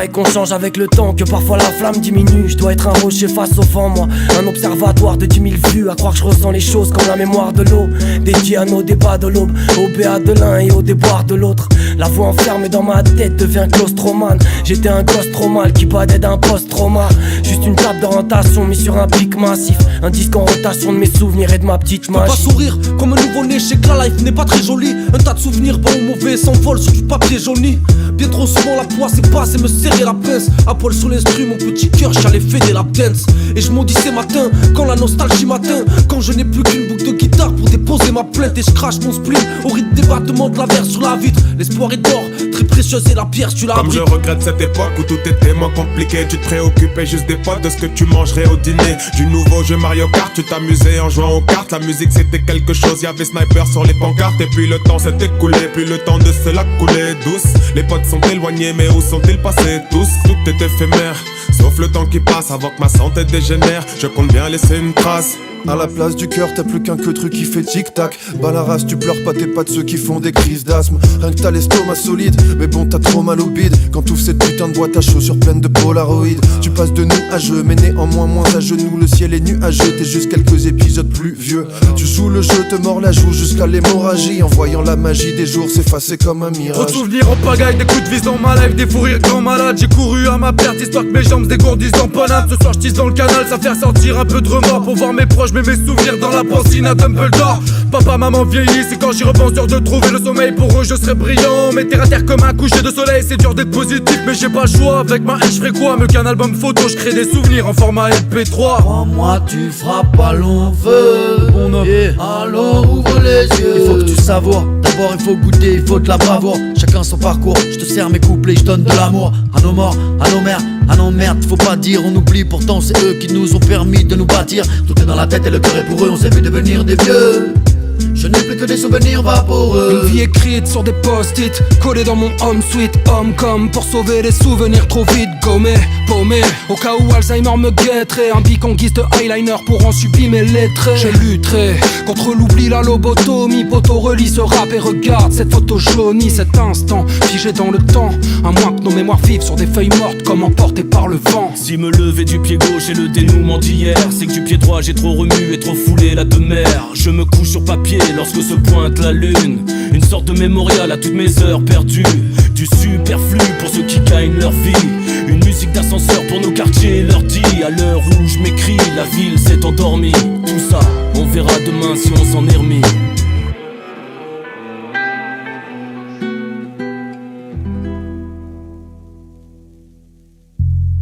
et qu'on change avec le temps, que parfois la flamme diminue. Je dois être un rocher face au vent, moi, un observatoire de 10 000 vues. À croire que je ressens les choses comme la mémoire de l'eau, dédié à nos débats de l'aube, au béat de l'un et au déboire de l'autre. La voix enfermée dans ma tête devient claustromane. J'étais un gosse trop mal qui badait d'un post-trauma. Juste une table d'orientation mise sur un pic massif, un disque en rotation de mes souvenirs et de ma petite magie. Je peux pas sourire comme un nouveau-né, je sais que la life n'est pas très jolie. Un tas de souvenirs bons ou mauvais s'envolent sur du papier jauni. Bien trop souvent la poisse est passe et me serrer la pince. À poil sur l'instru, mon petit cœur, j'allais faire des lap dance. Et je maudis ces matins, quand la nostalgie m'atteint. Quand je n'ai plus qu'une boucle de guitare pour déposer ma plainte. Et je crache mon spleen au rythme des battements de la verre sur la vitre. L'espoir est d'or, très précieuse et la pierre tu l'as Comme abrites. je regrette cette époque où tout était moins compliqué. Tu te préoccupais juste des potes, de ce que tu mangerais au dîner. Du nouveau jeu Mario Kart, tu t'amusais en jouant aux cartes. La musique c'était quelque chose, y'avait sniper sur les pancartes. Et puis le temps s'est écoulé, puis le temps de se la couler douce. Les potes sont éloignés, mais où sont-ils passés tous? Tout est éphémère, sauf le temps qui passe avant que ma santé dégénère. Je compte bien laisser une trace. À la place du cœur, t'as plus qu'un truc qui fait tic-tac. Bah la race, tu pleures pas, t'es pas de ceux qui font des crises d'asthme. Rien que t'as l'estomac solide, mais bon t'as trop mal au bide. Quand t'ouvres cette putain de boîte à chaussures pleine de Polaroid. Tu passes de nuageux, mais néanmoins moins à genoux. Le ciel est nuageux, t'es juste quelques épisodes plus vieux. Tu joues le jeu, te mords la joue jusqu'à l'hémorragie. En voyant la magie des jours s'effacer comme un mirage. Trop de souvenirs en pagaille, des coups de vis dans ma life, des fous rires grand malade. J'ai couru à ma perte, histoire que mes jambes se dégourdissent en Paname. Ce soir j'tisse dans le canal, ça fait sortir un peu de remords. Pour voir mes proches, mais mes souvenirs dans la pancine à Dumbledore. Papa, maman vieillissent et quand j'y repense dur de trouver le sommeil. Pour eux je serais brillant, mais terre à terre comme un coucher de soleil. C'est dur d'être positif mais j'ai pas le choix. Avec ma haine j'ferais quoi? Mieux qu'un album photo, je crée des souvenirs en format MP3. Crois-moi tu feras pas long feu, mon homme, alors ouvre les yeux. Il faut que tu savoures, d'abord il faut goûter, il faut de la bravoure. Chacun son parcours, je te sers mes couplets, je donne de l'amour. À nos morts, à nos mères, à nos merdes, faut pas dire, on oublie, pourtant c'est eux qui nous ont permis de nous bâtir. Tout est dans la tête et le cœur est pour eux, on s'est vu devenir des vieux. Je n'ai plus que des souvenirs vaporeux. Une vie écrite sur des post-it, collée dans mon home sweet home comme pour sauver les souvenirs trop vite gommés, paumés. Au cas où Alzheimer me guetterait, un bic en guise de eyeliner pour en sublimer les traits. Je lutterai contre l'oubli, la lobotomie. Poto relis ce rap et regarde cette photo jaunie. Cet instant figé dans le temps, à moins que nos mémoires vivent sur des feuilles mortes comme emportées par le vent. Si me lever du pied gauche et le dénouement d'hier, c'est que du pied droit j'ai trop remué et trop foulé la demeure. Je me couche sur papier lorsque se pointe la lune, une sorte de mémorial à toutes mes heures perdues. Du superflu pour ceux qui gagnent leur vie, une musique d'ascenseur pour nos quartiers leur dit. À l'heure où je m'écris, la ville s'est endormie. Tout ça, on verra demain si on s'en est remis.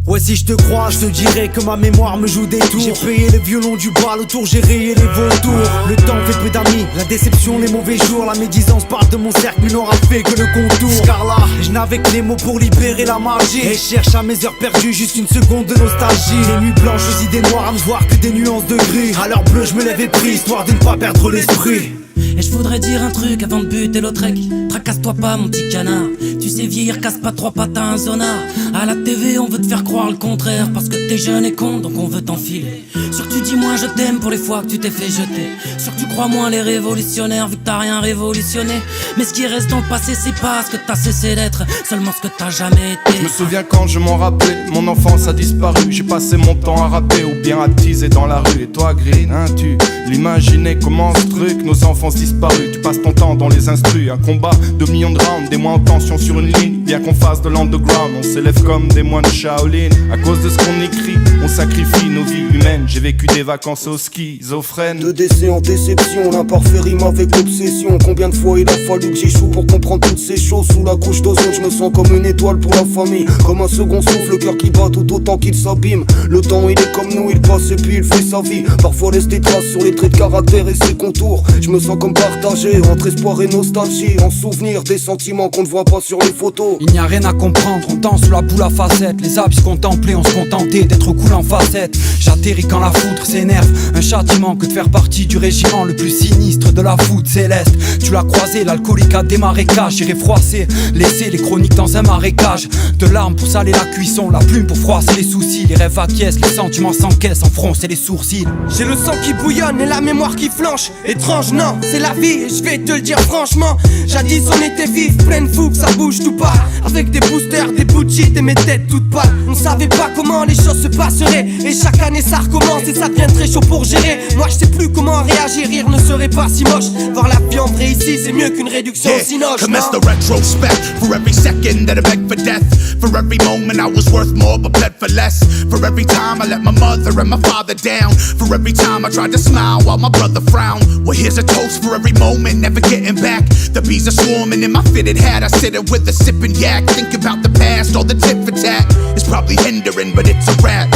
Ouais si je te crois, je te dirais que ma mémoire me joue des tours. J'ai payé le violon du bal autour, j'ai rayé les vautours. Le temps fait peu d'amis, la déception, les mauvais jours. La médisance parle de mon cercle, mais n'aura fait que le contour. Car là, je n'avais que les mots pour libérer la magie. Et je cherche à mes heures perdues, juste une seconde de nostalgie. Les nuits blanches aux idées noires, à ne voir que des nuances de gris. À l'heure bleue, je me lève et prie, histoire de ne pas perdre l'esprit. Et je voudrais dire un truc avant de buter l'autre rec. Tracasse-toi pas mon petit canard. Tu sais vieillir, casse pas trois pattes à un zonard. À la TV on veut te faire croire le contraire, parce que t'es jeune et con donc on veut t'enfiler. Sûr que tu dis moins je t'aime pour les fois que tu t'es fait jeter. Sûr que tu crois moins les révolutionnaires vu que t'as rien révolutionné. Mais ce qui reste dans le passé c'est pas ce que t'as cessé d'être, seulement ce que t'as jamais été. Je me souviens quand je m'en rappelais, mon enfance a disparu. J'ai passé mon temps à rapper ou bien à teaser dans la rue. Et toi Green, hein, tu l'imaginais comment ce truc, nos enfants disparus. Tu passes ton temps dans les instrus, un combat de millions de rounds, des mois en tension sur une ligne. Bien qu'on fasse de l'underground, on s'élève comme des moines Shaolin. À cause de ce qu'on écrit, on sacrifie nos vies humaines. J'ai vécu des vacances au schizophrène. De décès en déception, l'imparfait rime avec l'obsession. Combien de fois il a fallu que j'échoue pour comprendre toutes ces choses. Sous la couche d'ozone, je me sens comme une étoile pour la famille. Comme un second souffle, le cœur qui bat tout autant qu'il s'abîme. Le temps il est comme nous, il passe et puis il fait sa vie. Parfois laisse des traces sur les traits de caractère et ses contours. Je me sens comme partagé entre espoir et nostalgie. En souvenir des sentiments qu'on ne voit pas sur les photos. Il n'y a rien à comprendre, on danse sous la boule à facettes. Les abysses contemplés, on se contentait d'être cool en facette. J'atterris quand la foudre s'énerve, un châtiment que de faire partie du régiment le plus sinistre de la foudre céleste. Tu l'as croisé, l'alcoolique a démarré cash. J'irai froisser, laisser les chroniques dans un marécage. De larmes pour saler la cuisson, la plume pour froisser les soucis. Les rêves acquiescent, les sentiments s'encaissent, en froncer les sourcils. J'ai le sang qui bouillonne et la mémoire qui flanche. Étrange non, c'est la vie et je vais te le dire franchement. Jadis on était vif, pleine fougue, ça bouge tout pareil. avec des boosters, des bullshit et mes têtes toutes pâles. On savait pas comment les choses se passeraient, et chaque année ça recommence et ça devient très chaud pour gérer. Moi je sais plus comment réagir, rire ne serait pas si moche. Voir la vie en vrai ici c'est mieux qu'une réduction au cinoche. Commence the retrospect for every second that I begged for death. For every moment I was worth more but bled for less. For every time I let my mother and my father down. For every time I tried to smile while my brother frowned. Well here's a toast for every moment, never getting back. The bees are swarming in my fitted hat. I sit it with a sipping yak. Think about the past, all the tit for tat. It's probably hindering but it's a wrap.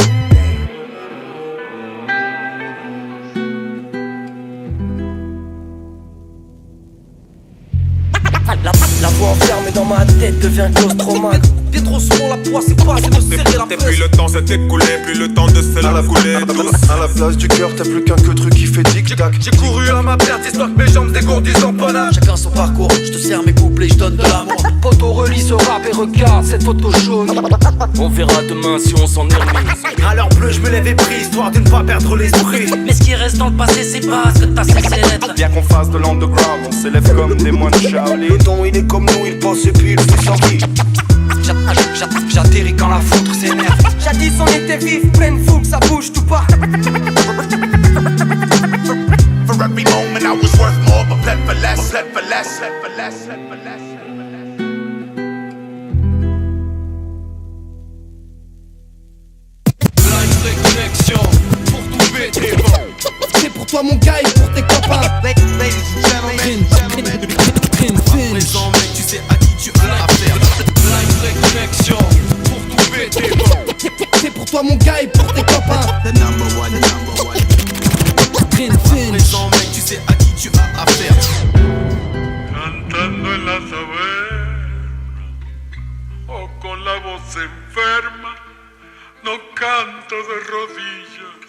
La voix enfermée dans ma tête devient claustromane. T'es trop souvent la poisse, c'est pas, c'est de serrer la Plus le temps s'est écoulé, plus le temps de se la couler. À la place du cœur, t'as plus qu'un que truc qui fait tic-tac. J'ai couru à ma perte, histoire que mes jambes dégourdissent en paname. Chacun son parcours, je te serre mes couplets, je donne de l'amour. Poto relis ce rap et regarde cette photo jaune. On verra demain si on s'en est remis. À l'heure bleue, je me lève et prie, histoire de ne pas perdre l'esprit. Mais ce qui reste dans le passé, c'est pas ce que t'as cessé d'être. Bien qu'on fasse de l'underground, on s'élève comme des moines Shaolin. Le temps il est comme nous, il passe et puis il fait sa vie. J'atterris quand la foutre s'énerve. Jadis on était vif, pleine foule, ça bouge tout pas. For every moment I was worth more but bled for less, bled for less, bled for less, bled for less. C'est pour toi mon gars et pour tes copains. Présent mec, tu sais à qui tu as affaire. C'est pour toi mon gars et pour tes copains. The number one, the number one. Présent mec, tu sais à qui tu as affaire. Cantando en la taberna o con la voz enferma, no canto de rodillas.